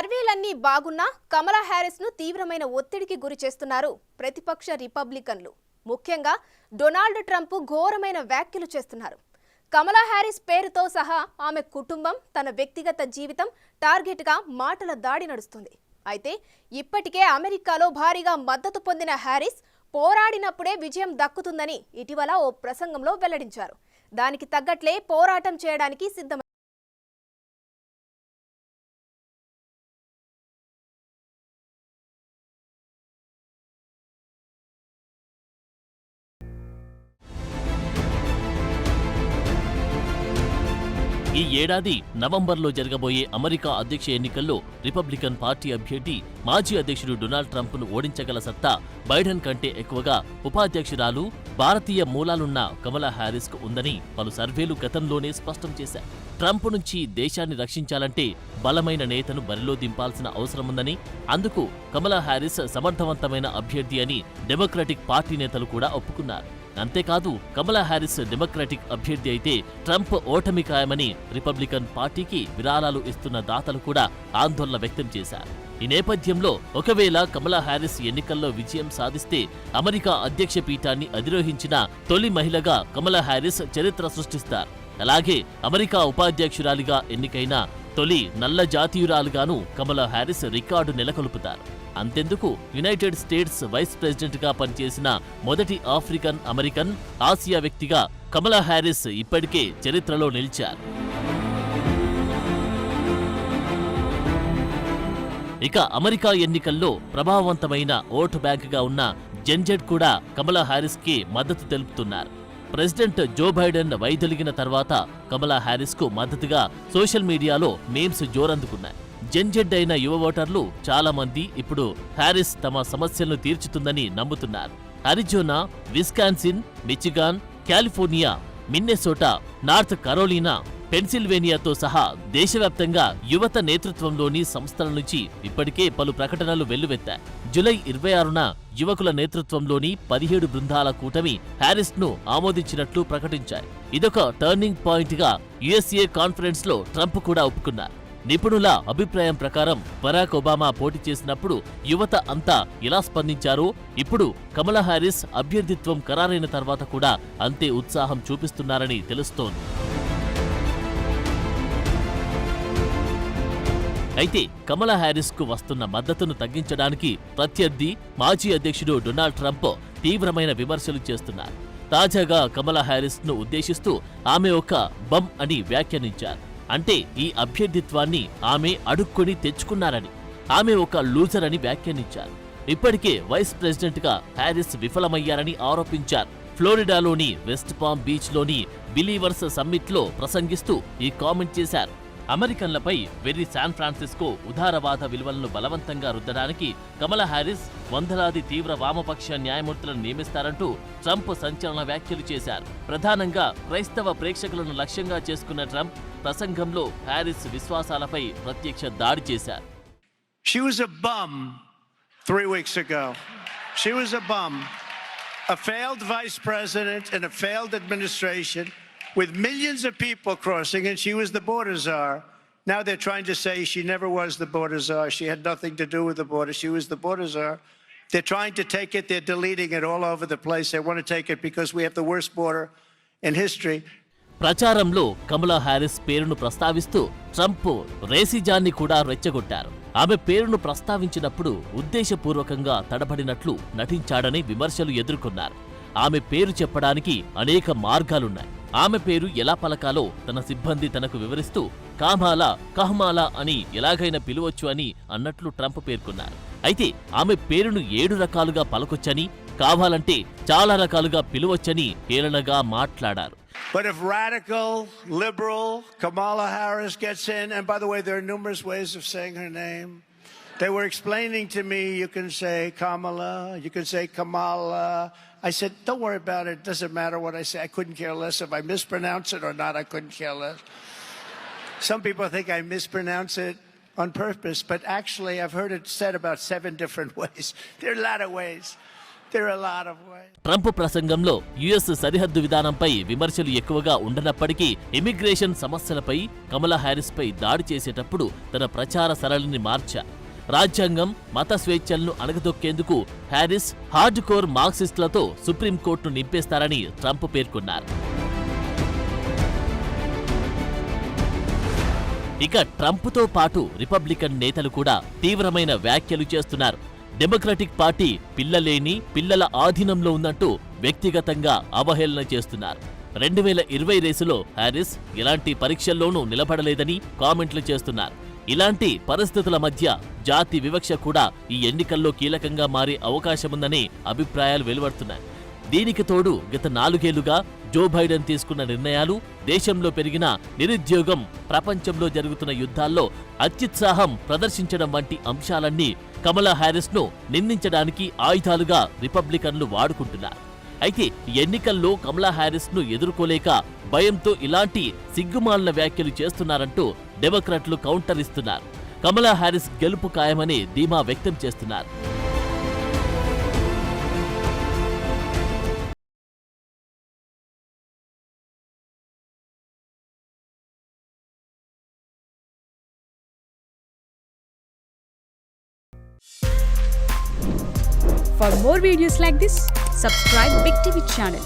సర్వేలన్నీ బాగున్నా కమలా హ్యారిస్ ను తీవ్రమైన ఒత్తిడికి గురి చేస్తున్నారు ప్రతిపక్ష రిపబ్లికన్లు. ముఖ్యంగా డొనాల్డ్ ట్రంప్ ఘోరమైన వ్యాఖ్యలు చేస్తున్నారు. కమలా హ్యారిస్ పేరుతో సహా ఆమె కుటుంబం, తన వ్యక్తిగత జీవితం టార్గెట్ గా మాటల దాడి నడుస్తుంది. అయితే ఇప్పటికే అమెరికాలో భారీగా మద్దతు పొందిన హ్యారిస్ పోరాడినప్పుడే విజయం దక్కుతుందని ఇటీవల ఓ ప్రసంగంలో వెల్లడించారు. దానికి తగ్గట్లే పోరాటం చేయడానికి సిద్ధం. ఈ ఏడాది నవంబర్లో జరగబోయే అమెరికా అధ్యక్ష ఎన్నికల్లో రిపబ్లికన్ పార్టీ అభ్యర్థి మాజీ అధ్యక్షుడు డొనాల్డ్ ట్రంప్ను ఓడించగల సత్తా బైడెన్ కంటే ఎక్కువగా ఉపాధ్యక్షురాలు, భారతీయ మూలాలున్న కమలా హ్యారిస్కు ఉందని పలు సర్వేలు గతంలోనే స్పష్టం చేశాయి. ట్రంప్ నుంచి దేశాన్ని రక్షించాలంటే బలమైన నేతను బరిలో దింపాల్సిన అవసరముందని, అందుకు కమలా హ్యారిస్ సమర్థవంతమైన అభ్యర్థి అని డెమోక్రటిక్ పార్టీ నేతలు కూడా ఒప్పుకున్నారు. అంతేకాదు, కమలా హ్యారిస్ డెమోక్రటిక్ అభ్యర్థి అయితే ట్రంప్ ఓటమి ఖాయమని రిపబ్లికన్ పార్టీకి విరాళాలు ఇస్తున్న దాతలు కూడా ఆందోళన వ్యక్తం చేశారు. ఈ నేపథ్యంలో ఒకవేళ కమలా హ్యారిస్ ఎన్నికల్లో విజయం సాధిస్తే అమెరికా అధ్యక్ష పీఠాన్ని అధిరోహించిన తొలి మహిళగా కమలా హ్యారిస్ చరిత్ర సృష్టిస్తారు. అలాగే అమెరికా ఉపాధ్యక్షురాలిగా ఎన్నికైన తొలి నల్ల జాతీయురాలుగాను కమలా హ్యారిస్ రికార్డు నెలకొల్పుతారు. అంతెందుకు, యునైటెడ్ స్టేట్స్ వైస్ ప్రెసిడెంట్ గా పనిచేసిన మొదటి ఆఫ్రికన్ అమెరికన్, ఆసియా వ్యక్తిగా కమలా హ్యారిస్ ఇప్పటికే చరిత్రలో నిలిచారు. ఇక అమెరికా ఎన్నికల్లో ప్రభావవంతమైన ఓటు బ్యాంకుగా ఉన్న జెన్జెడ్ కూడా కమలా హ్యారిస్కి మద్దతు తెలుపుతున్నారు. ప్రెసిడెంట్ జో బైడెన్ వైదొలిగిన తర్వాత కమలా హ్యారిస్కు మద్దతుగా సోషల్ మీడియాలో మేమ్స్ జోరందుకున్నాయి. జెన్జెడ్ అయిన యువ ఓటర్లు చాలా మంది ఇప్పుడు హ్యారిస్ తమ సమస్యలను తీర్చుతుందని నమ్ముతున్నారు. Arizona, Wisconsin, Michigan, California, Minnesota, North Carolina, పెన్సిల్వేనియాతో సహా దేశవ్యాప్తంగా యువత నేతృత్వంలోని సంస్థల నుంచి ఇప్పటికే పలు ప్రకటనలు వెల్లువెత్తాయి. జూలై 26న యువకుల నేతృత్వంలోని 17 బృందాల కూటమి హ్యారిస్ ను ఆమోదించినట్లు ప్రకటించాయి. ఇదొక టర్నింగ్ పాయింట్ గా యుఎస్ఏ కాన్ఫరెన్స్ లో ట్రంప్ కూడా ఒప్పుకున్నారు. నిపుణుల అభిప్రాయం ప్రకారం బరాక్ ఒబామా పోటీ చేసినప్పుడు యువత అంతా ఎలా స్పందించారో ఇప్పుడు కమలా హ్యారిస్ అభ్యర్థిత్వం ఖరారైన తర్వాత కూడా అంతే ఉత్సాహం చూపిస్తున్నారని తెలుస్తోంది. అయితే కమలా హ్యారిస్ కు వస్తున్న మద్దతును తగ్గించడానికి ప్రత్యర్థి మాజీ అధ్యక్షుడు డొనాల్డ్ ట్రంప్ తీవ్రమైన విమర్శలు చేస్తున్నారు. తాజాగా కమలా హ్యారిస్ ను ఉద్దేశిస్తూ ఆమె ఒక బమ్ అని వ్యాఖ్యానించారు. అంటే ఈ అభ్యర్థిత్వాన్ని ఆమె అడుక్కొని తెచ్చుకున్నారని, ఆమె ఒక లూజర్ అని వ్యాఖ్యానించారు. ఇప్పటికే వైస్ ప్రెసిడెంట్ గా హ్యారిస్ విఫలమయ్యారని ఆరోపించారు. ఫ్లోరిడాలోని వెస్ట్ పామ్ బీచ్ లోని బిలీవర్స్ సమ్మిట్ లో ప్రసంగిస్తూ ఈ కామెంట్ చేశారు. అమెరికన్లపై వెర్రి శాన్ ఫ్రాన్సిస్కో ఉదారవాద విలువలను బలవంతంగా రుద్దడానికి కమలా హ్యారిస్ వందలాది తీవ్ర వామపక్ష న్యాయమూర్తులను నియమిస్తారంటూ ట్రంప్ సంచలన వ్యాఖ్యలు చేశారు. ప్రధానంగా క్రైస్తవ ప్రేక్షకులను లక్ష్యంగా చేసుకున్న ట్రంప్ ప్రసంగంలో హ్యారిస్ విశ్వాసాలపై ప్రత్యక్ష దాడి చేశారు. She was a bum 3 weeks ago. She was a bum. A failed vice president in a failed administration with millions of people crossing, and she was the border czar. Now they're trying to say she never was the border czar. She had nothing to do with the border. She was the border czar. They're trying to take it. They're deleting it all over the place. They want to take it because we have the worst border in history. ప్రచారంలో కమలా Harris పేరును ప్రస్తావిస్తూ Trump రేసిజాన్ని కూడా రెచ్చగొట్టారు. ఆమె పేరును ప్రస్తావించినప్పుడు ఉద్దేశపూర్వకంగా తడబడినట్లు నటించాడని విమర్శలు ఎదుర్కొన్నారు. ఆమె పేరు చెప్పడానికి అనేక మార్గాలున్నాయి. ఆమె పేరు ఎలా పలకాలో తన సిబ్బంది తనకు వివరిస్తూ కామాలా, కహ్మాలా అని ఎలాగైనా పిలవచ్చు అని అన్నట్లు ట్రంప్ పేర్కొన్నారు. అయితే ఆమె పేరును 7 రకాలుగా పలకొచ్చని, కావాలంటే చాలా రకాలుగా పిలవచ్చని హేళనగా మాట్లాడారు. But if radical, liberal Kamala Harris gets in, and by the way, there are numerous ways of saying her name. They were explaining to me, you can say Kamala, you can say Kamala. I said, don't worry about it. It doesn't matter what I say. I couldn't care less. If I mispronounce it or not, I couldn't care less. Some people think I mispronounce it on purpose, but actually I've heard it said about 7 different ways. There are a lot of ways. There are a lot of ways. Trump ప్రసంగంలో US సరిహద్దు విధానంపై విమర్శలు ఎక్కువగా ఉండనప్పటికీ immigration సమస్యలపై కమలా Harris పై దాడి చేసేటప్పుడు తన ప్రచార సరళిని మార్చారు. రాజ్యాంగం, మత స్వేచ్ఛలను అణగదొక్కేందుకు హ్యారిస్ హార్డ్ కోర్ మార్క్సిస్టులతో సుప్రీంకోర్టును నింపేస్తారని ట్రంప్ పేర్కొన్నారు. ఇక ట్రంప్తో పాటు రిపబ్లికన్ నేతలు కూడా తీవ్రమైన వ్యాఖ్యలు చేస్తున్నారు. డెమోక్రటిక్ పార్టీ పిల్లలేని, పిల్లల ఆధీనంలో ఉందంటూ వ్యక్తిగతంగా అవహేళన చేస్తున్నారు. 2020 రేసులో హ్యారిస్ ఎలాంటి పరీక్షల్లోనూ నిలబడలేదని కామెంట్లు చేస్తున్నారు. ఇలాంటి పరిస్థితుల మధ్య జాతి వివక్ష కూడా ఈ ఎన్నికల్లో కీలకంగా మారే అవకాశముందనే అభిప్రాయాలు వెలువడుతున్నాయి. దీనికి తోడు గత 4 ఏళ్లుగా జో బైడెన్ తీసుకున్న నిర్ణయాలు, దేశంలో పెరిగిన నిరుద్యోగం, ప్రపంచంలో జరుగుతున్న యుద్ధాల్లో అత్యుత్సాహం ప్రదర్శించడం వంటి అంశాలన్నీ కమలా హ్యారిస్ను నిందించడానికి ఆయుధాలుగా రిపబ్లికన్లు వాడుకుంటున్నారు. అయితే ఎన్నికల్లో కమలా హ్యారిస్ను ఎదుర్కోలేక భయంతో ఇలాంటి సిగ్గుమాలిన వ్యాఖ్యలు చేస్తున్నారంటూ డెమోక్రాట్లు కౌంటర్ ఇస్తున్నారు. కమలా హ్యారిస్ గెలుపు ఖాయమని ధీమా వ్యక్తం చేస్తున్నారు. For more videos like this, subscribe Big TV channel.